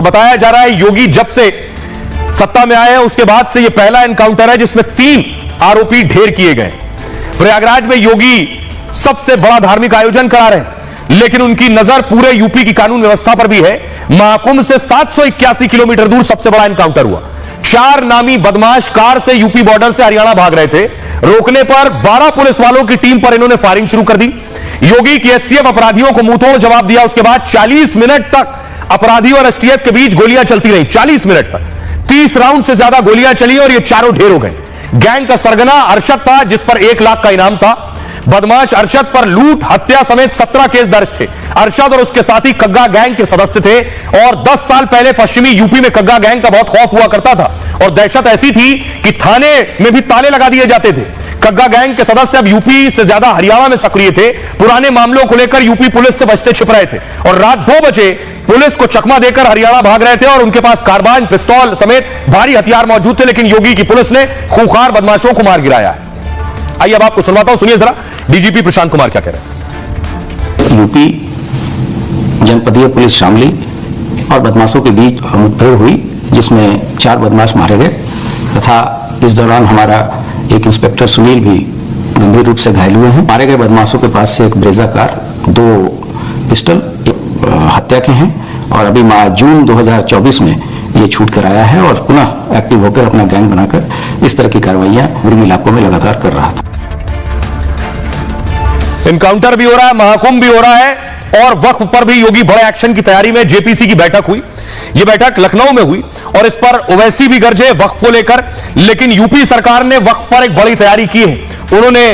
बताया जा रहा है योगी जब से सत्ता में आए हैं उसके बाद से यह पहला एनकाउंटर है जिसमें 3 आरोपी ढेर किए गए। प्रयागराज में योगी सबसे बड़ा धार्मिक आयोजन करा रहे हैं, लेकिन उनकी नजर पूरे यूपी की कानून व्यवस्था पर भी है। महाकुंभ से 781 किलोमीटर दूर सबसे बड़ा एनकाउंटर हुआ। 4 नामी बदमाश कार से यूपी बॉर्डर से हरियाणा भाग रहे थे। रोकने पर 12 पुलिस वालों की टीम पर इन्होंने फायरिंग शुरू कर दी। योगी की एसटीएफ अपराधियों को मुंहतोड़ जवाब दिया। उसके बाद 40 मिनट तक अपराधी और एसटीएफ के बीच गोलियां चलती रही। 40 मिनट तक 30 राउंड से ज्यादा गोलियां चली और ये चारों ढेर हो गए। गैंग का सरगना अरशद था जिस पर 1 लाख का इनाम था। बदमाश अरशद पर लूट, हत्या समेत 17 केस दर्ज थे। अरशद और उसके साथी कग्गा गैंग के सदस्य थे और 10 साल पहले पश्चिमी यूपी में कग्गा गैंग का बहुत खौफ हुआ करता था और दहशत ऐसी थी कि थाने में भी ताले लगा दिए जाते थे। कग्गा गैंग के सदस्य अब यूपी से ज्यादा हरियाणा में सक्रिय थे। पुराने मामलों को लेकर यूपी पुलिस से बचते छिप रहे थे और रात 2 बजे पुलिस को चकमा देकर हरियाणा भाग रहे थे और उनके पास कारबान, पिस्तौल समेत भारी हथियार मौजूद थे, लेकिन योगी की पुलिस ने खूंखार बदमाशों को मार गिराया है। आइए अब आपको सुनवाता हूं, सुनिए जरा डीजीपी प्रशांत कुमार क्या कह रहे हैं। यूपी जनपदीय पुलिस शामली और बदमाशों के बीच मुठभेड़ हुई जिसमें 4 बदमाश मारे गए तथा इस दौरान हमारा एक इंस्पेक्टर सुनील भी गंभीर रूप से घायल हुए हैं। मारे गए बदमाशों के पास से एक ब्रेजा कार, 2 पिस्टल हत्या के हैं और अभी जून 2024 में ये छूट कर आया है और पुनः एक्टिव होकर अपना गैंग बनाकर इस तरह की कार्रवाइयां विभिन्न इलाकों में लगातार कर रहा था। एनकाउंटर भी हो रहा है, महाकुंभ भी हो रहा है और वक्फ पर भी योगी बड़े एक्शन की तैयारी में। जेपीसी की बैठक हुई, यह बैठक लखनऊ में हुई और इस पर ओवैसी भी गरजे वक्फ को लेकर, लेकिन यूपी सरकार ने वक्फ पर एक बड़ी तैयारी की है। उन्होंने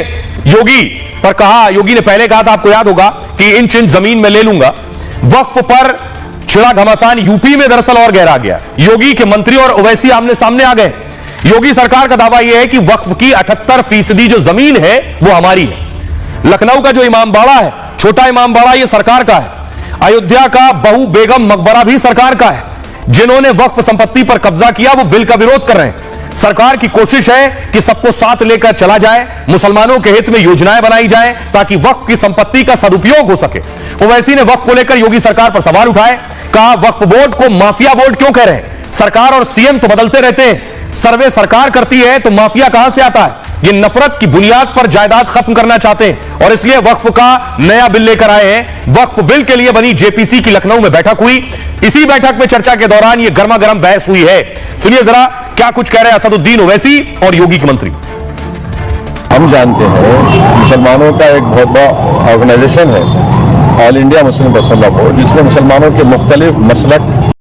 योगी पर कहा, योगी ने पहले कहा था, आपको याद होगा, कि इंच इंच जमीन में ले लूंगा। वक्फ पर छिड़ा घमासान यूपी में दरअसल और गहरा गया। योगी के मंत्री और ओवैसी आमने सामने आ गए। योगी सरकार का दावा यह है कि वक्फ की 78% जो जमीन है वो हमारी है। लखनऊ का जो इमामबाड़ा है, छोटा इमामबाड़ा, ये सरकार का है। अयोध्या का बहु बेगम मकबरा भी सरकार का है। जिन्होंने वक्फ संपत्ति पर कब्जा किया वो बिल का विरोध कर रहे हैं। सरकार की कोशिश है कि सबको साथ लेकर चला जाए, मुसलमानों के हित में योजनाएं बनाई जाए ताकि वक्फ की संपत्ति का सदुपयोग हो सके। ओवैसी ने वक्फ को लेकर योगी सरकार पर सवाल उठाए, कहा वक्फ बोर्ड को माफिया बोर्ड क्यों कह रहे हैं? सरकार और सीएम तो बदलते रहते हैं, सर्वे सरकार करती है तो माफिया कहां से आता है? ये नफरत की बुनियाद पर जायदाद खत्म करना चाहते हैं और इसलिए वक्फ का नया बिल लेकर आए हैं। वक्फ बिल के लिए बनी जेपीसी की लखनऊ में बैठक हुई। इसी बैठक में चर्चा के दौरान ये गर्मा गर्म बहस हुई है। सुनिए जरा क्या कुछ कह रहे हैं असदुद्दीन ओवैसी और योगी के मंत्री। हम जानते हैं मुसलमानों का एक बहुत बड़ा ऑर्गेनाइजेशन है all India Muslim personal law board, जिसमें मुसलमानों के मुख्तलिफ मसलक